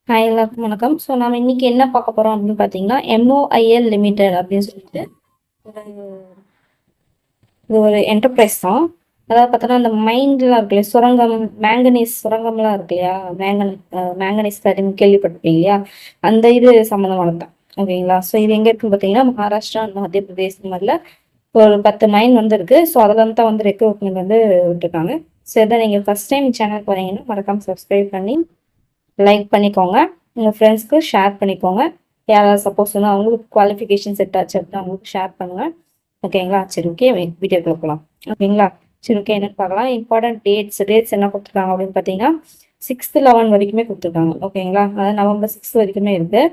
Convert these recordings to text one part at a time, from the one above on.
Hi எல்லாருக்கும் வணக்கம். So நம்ம இன்னைக்கு என்ன பார்க்க போறோம் அப்படின்னு பார்த்தீங்கன்னா, MOIL லிமிடெட் அப்படின்னு சொல்லிட்டு ஒரு இது ஒரு என்டர்பிரைஸ் தான். அதாவது பார்த்தோன்னா அந்த மைன்லாம் இருக்கு இல்லையா, சுரங்கம், மேங்கனீஸ் சுரங்கம்லாம் இருக்கு இல்லையா, மேங்கனீஸ் கரின்னு கேள்விப்பட்டிருப்பீங்க இல்லையா, அந்த இது சம்மந்தமானது தான். ஓகேங்களா. ஸோ இது எங்கே இருக்குன்னு பார்த்தீங்கன்னா, மகாராஷ்டிரா அண்ட் மத்திய பிரதேஷ் இந்த மாதிரில ஒரு 10 மைன் வந்து இருக்கு. ஸோ அதில் வந்து தான் வந்து ரெக்ரூட்மெண்ட் வந்து விட்டுருக்காங்க. ஸோ இதை நீங்கள் ஃபர்ஸ்ட் டைம் சேனல் போறீங்கன்னா மறக்காம சப்ஸ்கிரைப் பண்ணி லைக் பண்ணிக்கோங்க. உங்கள் ஃப்ரெண்ட்ஸ்க்கு ஷேர் பண்ணிக்கோங்க. யாராவது சப்போஸ் வந்து அவங்களுக்கு குவாலிஃபிகேஷன் செட் ஆச்சு அப்படின்னா அவங்களுக்கு ஷேர் பண்ணுங்கள். ஓகேங்களா. சரி, ஓகே, வீடியோக்குள்ள போகலாம். ஓகேங்களா. சரி, ஓகே, என்னன்னு பார்க்கலாம். இம்பார்ட்டன்ட் டேட்ஸ் என்ன கொடுத்துருக்காங்க அப்படின்னு பார்த்தீங்கன்னா 6/11 வரைக்குமே கொடுத்துருக்காங்க. ஓகேங்களா. அதாவது November 6 வரைக்குமே இருக்கு.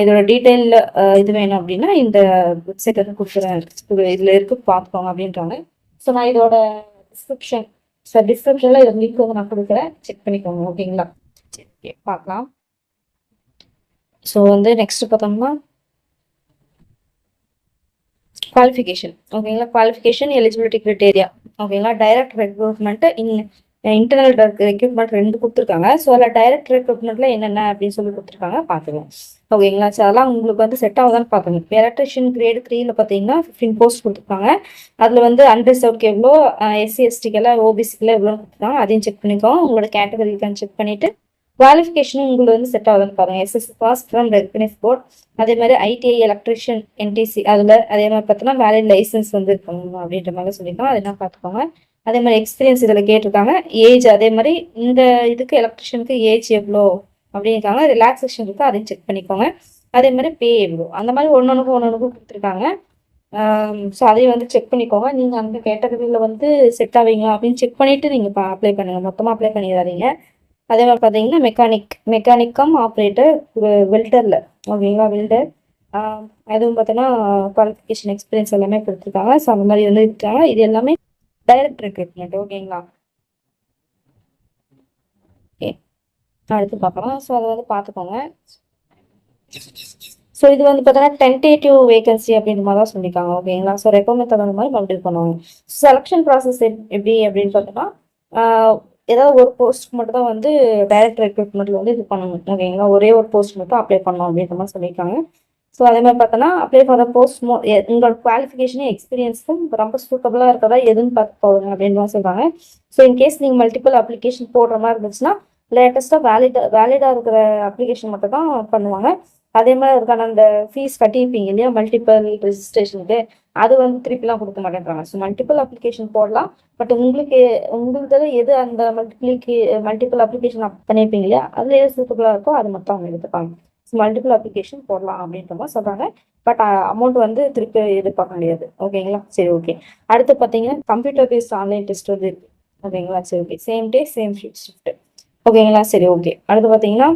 இதோட டீட்டெயில் இது வேணும் அப்படின்னா இந்த வெப்சைட் வந்து கொடுக்குறேன், இதில் இருக்கு பார்த்துக்கோங்க அப்படின்றாங்க. ஸோ நான் இதோட டிஸ்கிரிப்ஷனில் இதை லிங்க் வந்து நான் கொடுக்குறேன், செக் பண்ணிக்கோங்க. ஓகேங்களா. சரி, ஓகே, பார்க்கலாம். ஸோ வந்து நெக்ஸ்ட் பார்த்தோம்னா குவாலிஃபிகேஷன். ஓகேங்களா. Qualification, eligibility criteria. ஓகேங்களா. டைரக்ட் ரெக்ரூட்மெண்ட், இன்டர்னல் ரெக்ரூட்மெண்ட் 2 கொடுத்துருக்காங்க. ஸோ அதில் டைரக்ட் ரெக்ரூட்மெண்ட்ல என்னென்ன அப்படின்னு சொல்லி கொடுத்துருக்காங்க பார்த்துக்கலாம். ஓகேங்களா. ஸோ அதெல்லாம் உங்களுக்கு வந்து செட் ஆகுதான்னு பார்க்கணும். எலக்ட்ரிஷியன் கிரேட் 3ல பார்த்தீங்கன்னா 15 போஸ்ட் கொடுத்துருக்காங்க. அதில் வந்து அன்ரிசர்வ்க்கு எவ்வளோ, SC STக்கெல்லாம் OBCக்கெல்லாம் எவ்வளோன்னு கொடுத்துருக்காங்க, அதையும் செக் பண்ணிக்கோங்க. உங்களோட கேட்டகரிக்கான செக் பண்ணிட்டு குவாலிஃபிகேஷனும் உங்களுக்கு வந்து செட் ஆகுதுன்னு பாருங்க. SSC pass from recognise board. அதே மாதிரி ITI எலக்ட்ரிஷியன் NTC அதில் அதே மாதிரி பார்த்தோன்னா வேலிட் லைசன்ஸ் வந்து இருக்கணும் அப்படின்ற மாதிரி சொல்லியிருக்காங்க. அதெல்லாம் பார்த்துக்கோங்க. அதே மாதிரி எக்ஸ்பீரியன்ஸ் இதில் கேட்டிருக்காங்க. ஏஜ் அதே மாதிரி இந்த இதுக்கு எலக்ட்ரிஷியனுக்கு ஏஜ் எவ்வளோ அப்படின்னுக்காங்க. ரிலாக்ஸேஷன் இருக்குது, அதையும் செக் பண்ணிக்கோங்க. அதே மாதிரி பே எவ்வளோ, அந்த மாதிரி ஒன்னொன்றுக்கும் கொடுத்துருக்காங்க. ஸோ அதையும் வந்து செக் பண்ணிக்கோங்க. நீங்கள் அந்த கேட்டகரியில் வந்து செட் ஆவீங்களா அப்படின்னு செக் பண்ணிவிட்டு நீங்கள் அப்ளை பண்ணுங்கள். மொத்தமாக அப்ளை பண்ணிடாதீங்க. அதே மாதிரி பார்த்தீங்கன்னா மெக்கானிக்கம் ஆப்ரேட்டர் வெல்டரில். ஓகேங்களா. வெல்டர் அதுவும் பார்த்தோன்னா குவாலிஃபிகேஷன் எக்ஸ்பீரியன்ஸ் எல்லாமே கொடுத்துருக்காங்க. ஸோ அந்த மாதிரி வந்து இருக்காங்க. இது எல்லாமே டைரக்ட் ரெக்ரூட்மெண்ட். ஓகேங்களா. ஓகே, அடுத்து பார்க்கலாம். ஸோ அதை வந்து பார்த்துக்கோங்க. ஸோ இது வந்து பார்த்தோன்னா டென்டேட்டிவ் வேகன்சி அப்படின்ற மாதிரி தான் சொல்லியிருக்காங்க. ஓகேங்களா. ஸோ ரெக்கமெண்ட் தகுந்த மாதிரி கம்ப்ளீட் பண்ணுவாங்க. செலெக்ஷன் ப்ராசஸ் எப்படி அப்படின்னு பார்த்தோன்னா ஏதாவது ஒரு போஸ்ட் மட்டும் தான் வந்து டைரக்ட் ரெக்ரூட்மெண்ட்ல வந்து இது பண்ணணும். ஓகேங்களா. ஒரே ஒரு போஸ்ட் மட்டும் அப்ளை பண்ணணும் அப்படின்ற மாதிரி சொல்லியிருக்காங்க. ஸோ அதே மாதிரி பார்த்தோன்னா அப்ளை ஃபார் த போஸ்ட் உங்களோட குவாலிஃபிகேஷனும் எக்ஸ்பீரியன்ஸும் ரொம்ப சூட்டபுளாக இருக்கிறதா எதுன்னு பார்த்து போடுங்க அப்படின்னு தான் சொல்கிறாங்க. ஸோ இன்கேஸ் நீங்கள் மல்டிபிள் அப்ளிகேஷன் போடுற மாதிரி இருந்துச்சுன்னா லேட்டஸ்ட்டாக வேலிடாக இருக்கிற அப்ளிகேஷன் மட்டும் தான் பண்ணுவாங்க. அதே மாதிரி அதுக்கான அந்த ஃபீஸ் கட்டியிருப்பீங்க இல்லையா மல்டிபிள் ரெஜிஸ்ட்ரேஷனுக்கு, அது வந்து திருப்பிலாம் கொடுக்க மாட்டேன்றாங்க. ஸோ மல்டிபிள் அப்ளிகேஷன் போடலாம். பட் உங்களுக்கு எது அந்த மல்டிபிள் அப்ளிகேஷன் பண்ணியிருப்பீங்க இல்லையா, அதில் எது சூட்டபுளாக இருக்கோ அது மட்டும் அவங்க எடுத்துப்பாங்க. ஸோ மல்டிபிள் அப்ளிகேஷன் போடலாம் அப்படின்ற மாதிரி சொல்கிறாங்க. பட் அமௌண்ட் வந்து திருப்பி எதிர்பார்க்க முடியாது. ஓகேங்களா. சரி, ஓகே. அடுத்து பார்த்தீங்கன்னா கம்ப்யூட்டர் பேஸ்ட் ஆன்லைன் டெஸ்ட் வந்து இருக்கு. ஓகேங்களா. சரி, okay. Same day same shift. ஓகேங்களா. சரி, ஓகே. அடுத்து பார்த்தீங்கன்னா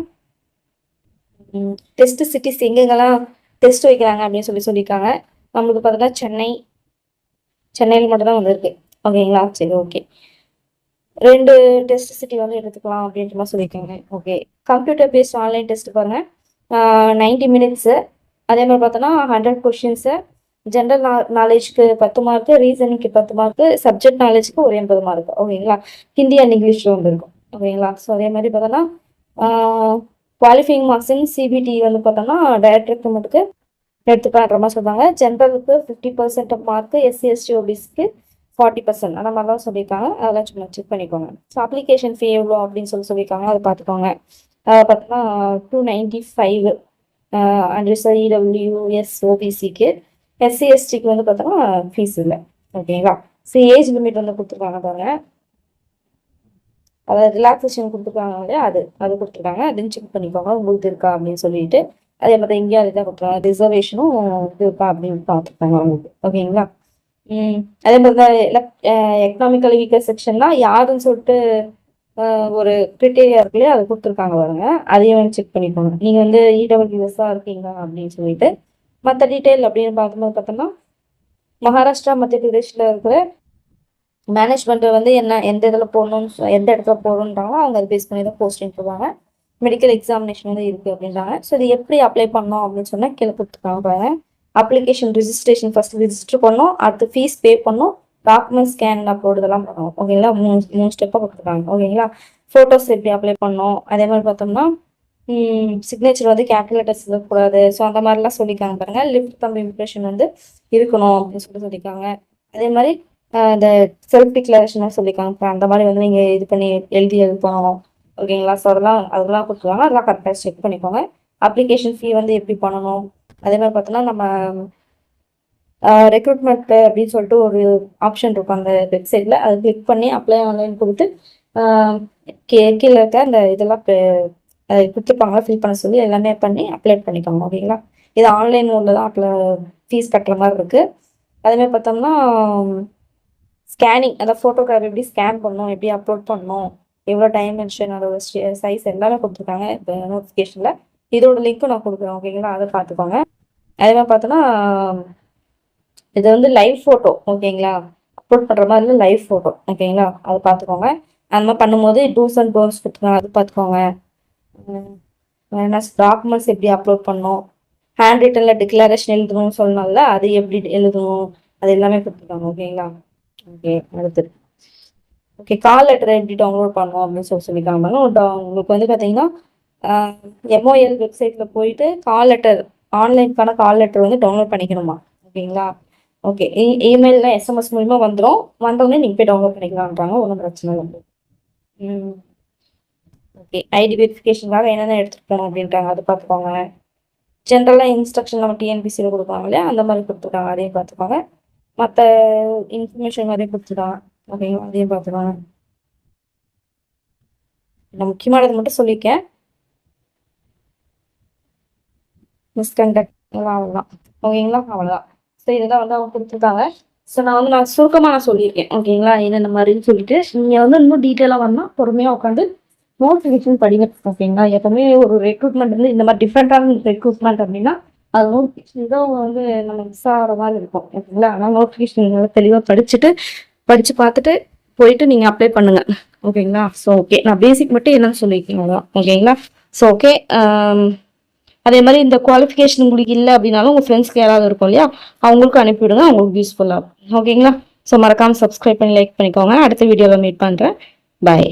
டெஸ்ட் சிட்டிஸ் எங்கெங்கெல்லாம் டெஸ்ட் வைக்கிறாங்க அப்படின்னு சொல்லியிருக்காங்க. நம்மளுக்கு பார்த்தீங்கன்னா சென்னையில் மட்டும் தான் வந்திருக்கு. ஓகேங்களா. சரி, ஓகே. 2 டெஸ்ட் சிட்டி வந்து எடுத்துக்கலாம் அப்படின்ற மாதிரி சொல்லியிருக்காங்க. Okay. Computer based online test பாருங்க, 90 மினிட்ஸு. அதே மாதிரி பார்த்தோன்னா 100 கொஷின்ஸு. ஜென்ரல் நாலேஜ்க்கு 10 மார்க்கு, ரீசனிங்க்கு 10 மார்க்கு, சப்ஜெக்ட் நாலேஜ்க்கு ஒரு 80 மார்க்கு. ஓகேங்களா. ஹிந்தி அண்ட் இங்கிலீஷில் வந்து இருக்கும். ஓகேங்களா. ஸோ அதே மாதிரி பார்த்தோன்னா குவாலிஃபைங் மார்க்ஸ் CBT வந்து பார்த்தோன்னா டைரக்ட் ரெக்ரூட்மெண்ட்டுக்கு எடுத்துக்கலான்ற மாதிரி சொல்கிறாங்க. ஜென்ரலுக்கு 50% மார்க்கு, SC ST OBCக்கு 40% அந்த மாதிரி தான் சொல்லியிருக்காங்க. அதெல்லாம் சும்மா செக் பண்ணிக்கோங்க. ஸோ அப்ளிகேஷன் ஃபீ எவ்வளோ அப்படின்னு சொல்லியிருக்காங்க, அதை பார்த்துக்கோங்க. பார்த்தோன்னா 295 அண்ட் EWS OBCக்கு. SC STக்கு வந்து பார்த்தோன்னா ஃபீஸ் இல்லை. ஓகேங்களா. ஸோ ஏஜ் லிமிட் வந்து கொடுத்துருக்காங்க பாருங்க, அதாவது ரிலாக்ஸேஷன் கொடுத்துருக்காங்க இல்லையா, அது கொடுத்துருக்காங்க. அதையும் செக் பண்ணிக்கோங்க உங்களுக்கு இருக்கா அப்படின்னு சொல்லிட்டு. அதே மாதிரி இங்கே அதை தான் கொடுத்துருக்காங்க. ரிசர்வேஷனும் இது இருக்கா அப்படின்னு பார்த்துருக்காங்க உங்களுக்கு. ஓகேங்களா. அதே மாதிரி தான் எக்கனாமிக்கல் வீக்கர் செக்ஷன்னா யாருன்னு சொல்லிட்டு ஒரு கிரிட்டேரியா இருக்கு இல்லையா, அதை கொடுத்துருக்காங்க பாருங்க. அதையும் வந்து செக் பண்ணிக்கோங்க. நீங்கள் வந்து EWS இருக்கீங்க அப்படின்னு சொல்லிட்டு. மற்ற டீட்டெயில் அப்படின்னு பார்க்கும்போது பார்த்தோம்னா மகாராஷ்டிரா மத்திய பிரதேஷில் இருக்கிற மேனேஜ்மெண்ட் வந்து எந்த இடத்துல போடணுன்றாங்களோ அவங்க அதை பேஸ் பண்ணி தான் போஸ்டிங் போடுவாங்க. மெடிக்கல் எக்ஸாமினேஷன் வந்து இருக்குது அப்படின்றாங்க. ஸோ இது எப்படி அப்ளை பண்ணோம் அப்படின்னு சொன்னால் கீழே கொடுத்துருக்காங்க பாருங்க. அப்ளிகேஷன் ரிஜிஸ்ட்ரேஷன் ஃபர்ஸ்ட் ரிஜிஸ்டர் பண்ணோம், அடுத்து ஃபீஸ் பே பண்ணோம், டாக்குமெண்ட் ஸ்கேன் அப்லோடு இதெல்லாம் பண்ணுவோம். ஓகேங்களா. மூணு ஸ்டெப்பாக கொடுத்துருக்காங்க. ஓகேங்களா. ஃபோட்டோஸ் எப்படி அப்ளை பண்ணோம், அதே மாதிரி பார்த்தோம்னா சிக்னேச்சர் வந்து கேபிட்டல் லெட்டர்ஸ் இருக்கக்கூடாது. ஸோ அந்த மாதிரிலாம் சொல்லியிருக்காங்க பாருங்க. லிஃப்ட் தம்பி இம்ப்ரெஷன் வந்து இருக்கணும் அப்படின்னு சொல்லியிருக்காங்க. அதே மாதிரி இந்த செல்ஃப் டிக்ளரேஷன் சொல்லியிருக்காங்க. அந்த மாதிரி வந்து நீங்கள் இது பண்ணி எழுதி எழுப்பணும். ஓகேங்களா? ஸோ அதெல்லாம் கொடுத்துருவாங்க. அதெல்லாம் கரெக்டாக செக் பண்ணிக்கோங்க. அப்ளிகேஷன் ஃபீ வந்து எப்படி பண்ணணும், அதே மாதிரி பார்த்தோன்னா நம்ம ரெக்ரூட்மெண்ட் அப்படின்னு சொல்லிட்டு ஒரு ஆப்ஷன் இருக்கும் அந்த வெப்சைட்டில். அதை கிளிக் பண்ணி அப்ளை ஆன்லைன் கொடுத்து கீழே இருக்க அந்த இதெல்லாம் கொடுத்துருப்பாங்க ஃபில் பண்ண சொல்லி எல்லாமே பண்ணி அப்ளை பண்ணிக்கோங்க. ஓகேங்களா? இது ஆன்லைன் மோடில் தான் ஃபீஸ் கட்டுற மாதிரி இருக்குது. அதேமாதிரி பார்த்தோம்னா ஸ்கேனிங், அதாவது ஃபோட்டோகிராஃபி எப்படி ஸ்கேன் பண்ணணும், எப்படி அப்லோட் பண்ணணும், எவ்வளோ டைமென்ஷன், அதோட சைஸ் எல்லாமே கொடுத்துருக்காங்க இப்போ நோட்டிஃபிகேஷனில். இதோட லிங்க்கும் நான் கொடுக்குறேன். ஓகேங்களா? அதை பார்த்துக்கோங்க. அதே மாதிரி பார்த்தோன்னா இது வந்து லைவ் ஃபோட்டோ. ஓகேங்களா? அப்லோட் பண்ணுற மாதிரி லைவ் ஃபோட்டோ. ஓகேங்களா? அதை பார்த்துக்கோங்க. அந்த மாதிரி பண்ணும்போது டூஸ் அண்ட் டோன்ட்ஸ் கொடுத்துருக்காங்க, அது பார்த்துக்கோங்க. என்ன டாக்குமெண்ட்ஸ் எப்படி அப்லோட் பண்ணணும், ஹேண்ட் ரிட்டனில் டிக்ளரேஷன் எழுதணும்னு சொல்லணும்ல, அது எப்படி எழுதணும், அது எல்லாமே கொடுத்துருக்காங்க. ஓகேங்களா? ஓகே, அடுத்தது ஓகே கால் லெட்டரை எப்படி டவுன்லோட் பண்ணணும் அப்படின்னு சொல்லியிருக்காங்க. உங்களுக்கு வந்து பார்த்தீங்கன்னா எம்ஓஎல் வெப்சைட்டில் போயிட்டு கால் லெட்டர், ஆன்லைனுக்கான கால் லெட்டர் வந்து டவுன்லோட் பண்ணிக்கணுமா. ஓகேங்களா? ஓகே, இமெயிலில் எஸ்எம்எஸ் மூலிமா வந்துடும். வந்தோடனே நீங்கள் போய் டவுன்லோட் பண்ணிக்கலான்றாங்க. ஒன்றும் பிரச்சனை இல்லை. ஓகே, ஐடி வெரிஃபிகேஷனுக்காக என்னென்ன எடுத்துகிட்டு போகணும் அப்படின்றாங்க, அதை பார்த்துக்கோங்க. ஜென்ரலாக இன்ஸ்ட்ரக்ஷன் நம்ம டிஎன்பிசியில் கொடுப்பாங்க இல்லையா, அந்த மாதிரி கொடுத்துருக்காங்க, அதையும் பார்த்துக்கோங்க. மற்ற இன்ஃபர்மேஷன் வரையும் கொடுத்துருக்காங்க. ஓகேங்களா? அதையும் பார்த்துக்கோங்க. நான் முக்கியமானது மட்டும் சொல்லியிருக்கேன். மிஸ்கண்டக்ட் அவ்வளோதான். ஓகேங்களா? அவ்வளோதான். ஸோ இதெல்லாம் வந்து அவங்க கொடுத்துருக்காங்க. ஸோ நான் சுருக்கமாக சொல்லியிருக்கேன். ஓகேங்களா? என்னென்ன மாதிரின்னு சொல்லிட்டு நீங்கள் வந்து இன்னும் டீட்டெயிலாக வரணும், பொறுமையாக உட்காந்து நோட்டிஃபிகேஷன் படிங்க. ஓகேங்களா? எப்பவுமே ஒரு ரெக்ரூட்மெண்ட் வந்து இந்த மாதிரி டிஃப்ரெண்ட்டான ரெக்ரூட்மெண்ட் அப்படின்னா அது நோட்டிஃபிகேஷன் தான் வந்து நம்ம மிஸ் ஆகிற மாதிரி இருக்கும். ஓகேங்களா? ஆனால் நோட்டிஃபிகேஷன் நல்லா தெளிவாக படித்து பார்த்துட்டு போயிட்டு நீங்கள் அப்ளை பண்ணுங்க. ஓகேங்களா? ஸோ ஓகே, நான் பேசிக் மட்டும் என்னன்னு சொல்லியிருக்கேன் அவ்வளோதான். ஓகேங்களா? ஸோ ஓகே, அதே மாதிரி இந்த குவாலிஃபிகேஷன் உங்களுக்கு இல்லை அப்படின்னாலும் உங்கள் ஃப்ரெண்ட்ஸ்க்கு யாராவது இருக்கும் இல்லையா, அவங்களுக்கும் அனுப்பிவிடுங்க, அவங்களுக்கு யூஸ்ஃபுல்லாக இருக்கும். ஓகேங்களா? ஸோ மறக்காமல் சப்ஸ்கிரைப் பண்ணி லைக் பண்ணிக்கோங்க. அடுத்த வீடியோவில் மீட் பண்ணுறேன். பாய்.